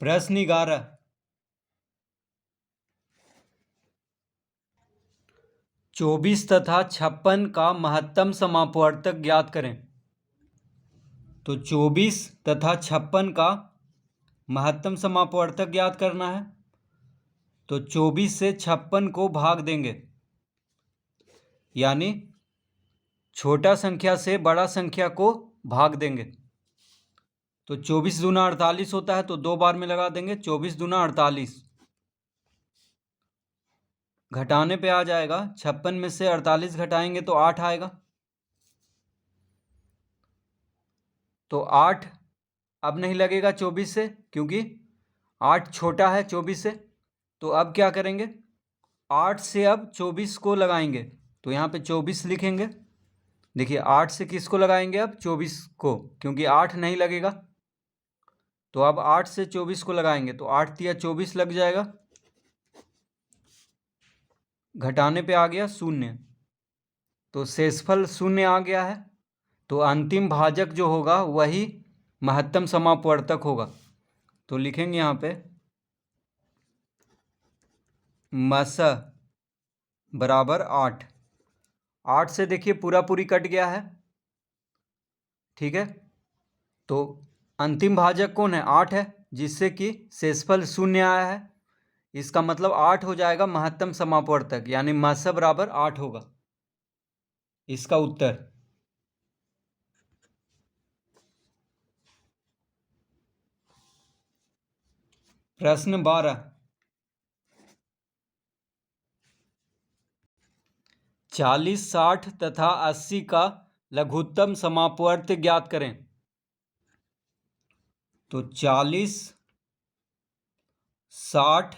प्रश्न 11। 24 तथा 56 का महत्तम समापवर्तक ज्ञात करें। तो 24 तथा 56 का महत्तम समापवर्तक ज्ञात करना है। तो 24 से 56 को भाग देंगे, यानी छोटा संख्या से बड़ा संख्या को भाग देंगे। तो 24 दूना 48 होता है, तो 2 बार में लगा देंगे। 24 दूना 48, घटाने पे आ जाएगा। 56 में से 48 घटाएंगे तो 8 आएगा। तो 8 अब नहीं लगेगा 24 से, क्योंकि 8 छोटा है 24 से। तो अब क्या करेंगे, 8 से अब 24 को लगाएंगे। तो यहाँ पे 24 लिखेंगे। देखिए 8 से किसको लगाएंगे, अब 24 को, क्योंकि 8 नहीं लगेगा। तो अब 8 से 24 को लगाएंगे, तो 8 तिया 24 लग जाएगा। घटाने पे आ गया 0, तो शेषफल 0 आ गया है। तो अंतिम भाजक जो होगा वही महत्तम समापवर्तक होगा। तो लिखेंगे यहाँ पे मस बराबर 8। 8 से देखिए पूरा पूरी कट गया है, ठीक है। तो अंतिम भाजक कौन है, 8 है, जिससे कि शेषफल 0 आया है। इसका मतलब 8 हो जाएगा महत्तम समापवर्तक, यानी मस बराबर 8 होगा इसका उत्तर। प्रश्न 12। 40, 60 तथा 80 का लघुत्तम समापवर्त ज्ञात करें। तो 40, 60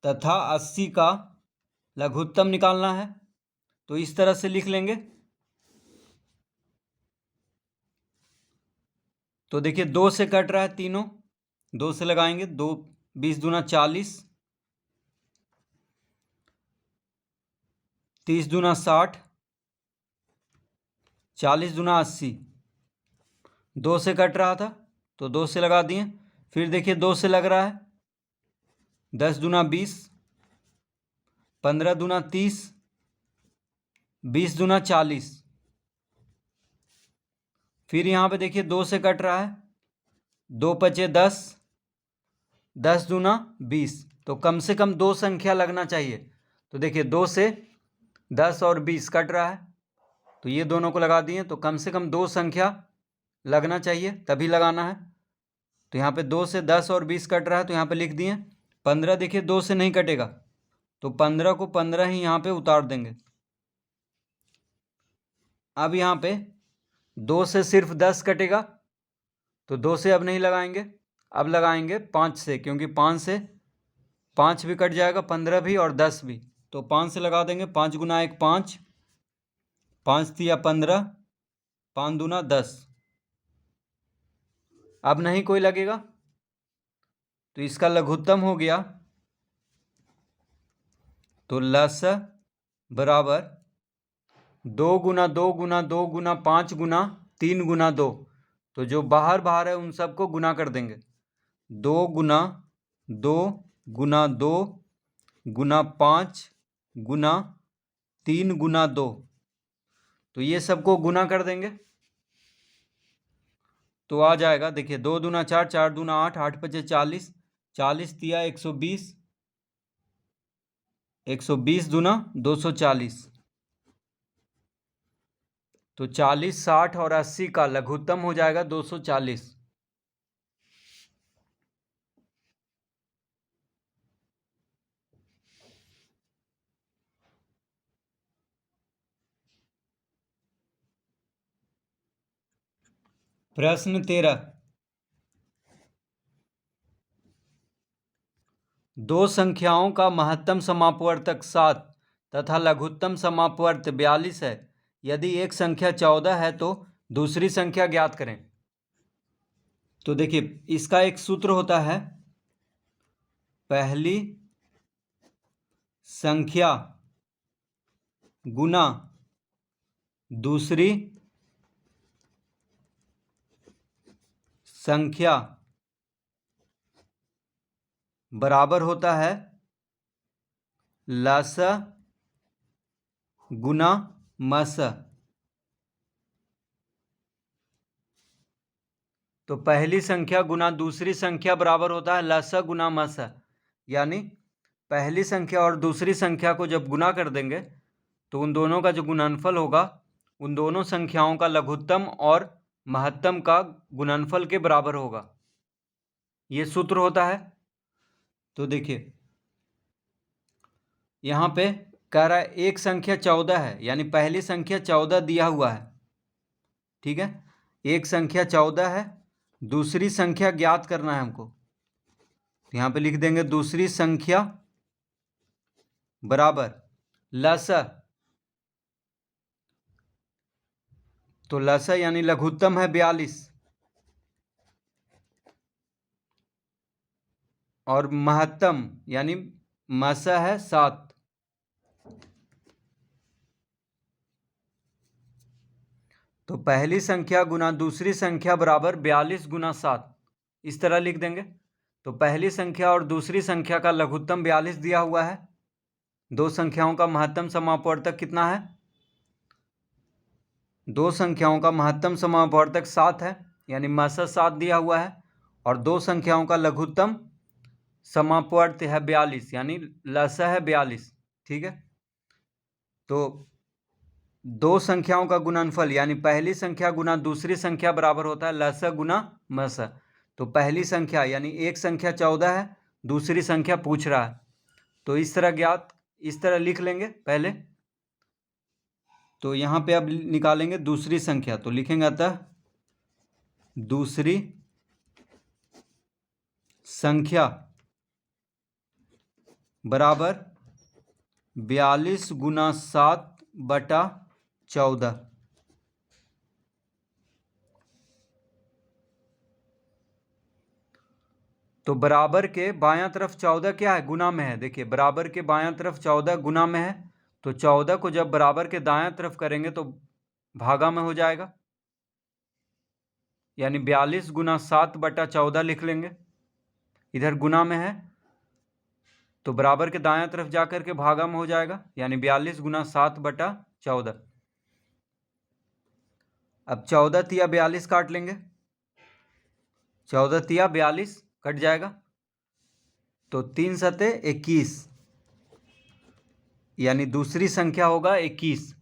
तथा 80 का लघुत्तम निकालना है। तो इस तरह से लिख लेंगे। तो देखिए 2 से कट रहा है तीनों, 2 से लगाएंगे। 2 20 दूना 40, 30 दूना 60, 40 दूना 80। 2 से कट रहा था तो 2 से लगा दिए। फिर देखिए 2 से लग रहा है, 10 दूना 20, 15 दूना 30, 20 दूना 40। फिर यहाँ पे देखिए 2 से कट रहा है, 2 पचे 10, 10 दूना 20। तो कम से कम 2 संख्या लगना चाहिए। तो देखिए 2 से 10 और 20 कट रहा है, तो ये दोनों को लगा दिए। तो कम से कम 2 संख्या लगना चाहिए, तभी लगाना है। तो यहाँ पे 2 से 10 और 20 कट रहा है, तो यहाँ पे लिख दिए। 15 देखिए 2 से नहीं कटेगा, तो 15 को 15 ही यहाँ पे उतार देंगे। अब यहाँ पे 2 से सिर्फ 10 कटेगा, तो 2 से अब नहीं लगाएंगे, अब लगाएंगे 5 से, क्योंकि 5 से 5 भी कट जाएगा, 15 भी और 10 भी। तो 5 से लगा देंगे। 5 गुना 1 5, 5 तिया 15, 5 दूना 10। अब नहीं कोई लगेगा, तो इसका लघुत्तम हो गया। तो लस बराबर 2 गुना 2 गुना 2 गुना 5 गुना 3 गुना 2। तो जो बाहर बाहर है उन सबको गुना कर देंगे। 2 गुना 2 गुना 2 गुना 5 गुना 3 गुना 2। तो ये सबको गुना कर देंगे, तो आ जाएगा। देखिए 2 दूना 4, 4 दूना 8, 8 पचे 40, 40 तिया 120, 120 दूना 240। तो 40, 60 और 80 का लघुत्तम हो जाएगा 240। प्रश्न 13। दो संख्याओं का महत्तम समापवर्तक 7 तथा लघुत्तम समापवर्त 42 है। यदि एक संख्या 14 है तो दूसरी संख्या ज्ञात करें। तो देखिए इसका एक सूत्र होता है, पहली संख्या गुना दूसरी संख्या बराबर होता है लस गुना मस। तो पहली संख्या गुना दूसरी संख्या बराबर होता है लस गुना मस, यानी पहली संख्या और दूसरी संख्या को जब गुना कर देंगे तो उन दोनों का जो गुणनफल होगा उन दोनों संख्याओं का लघुत्तम और महत्तम का गुणनफल के बराबर होगा। ये सूत्र होता है। तो देखिए यहाँ पे कह रहा है एक संख्या 14 है, यानी पहली संख्या 14 दिया हुआ है, ठीक है। एक संख्या 14 है, दूसरी संख्या ज्ञात करना है हमको। तो यहाँ पे लिख देंगे दूसरी संख्या बराबर लस, तो लस यानी लघुत्तम है 42 और महत्तम यानी मस है 7। तो पहली संख्या गुना दूसरी संख्या बराबर 42 गुना 7, इस तरह लिख देंगे। तो पहली संख्या और दूसरी संख्या का लघुत्तम 42 दिया हुआ है, दो संख्याओं का महत्तम समापवर्तक कितना है, दो संख्याओं का महत्तम समापवर्तक 7 है, यानी मस 7 दिया हुआ है, और दो संख्याओं का लघुत्तम समापवर्त है 42, यानी लस है 42, ठीक है। तो दो संख्याओं का गुणनफल यानी पहली संख्या गुना दूसरी संख्या बराबर होता है लस गुना मस। तो पहली संख्या यानी एक संख्या 14 है, दूसरी संख्या पूछ रहा है, तो इस तरह लिख लेंगे पहले। तो यहाँ पे अब निकालेंगे दूसरी संख्या, तो लिखेंगे अतः दूसरी संख्या बराबर 42 गुना 7 बटा 14। तो बराबर के बायां तरफ 14 क्या है, गुना में है। देखिए बराबर के बायां तरफ 14 गुना में है, तो 14 को जब बराबर के दायां तरफ करेंगे तो भागा में हो जाएगा, यानी 42 गुना 7 बटा 14 लिख लेंगे। इधर गुना में है तो बराबर के दायां तरफ जाकर के भागा में हो जाएगा, यानी 42 गुना 7 बटा 14। अब 14 तिया 42 काट लेंगे, 14 तिया 42 कट जाएगा, तो 3 सते 21, यानी दूसरी संख्या होगा 21।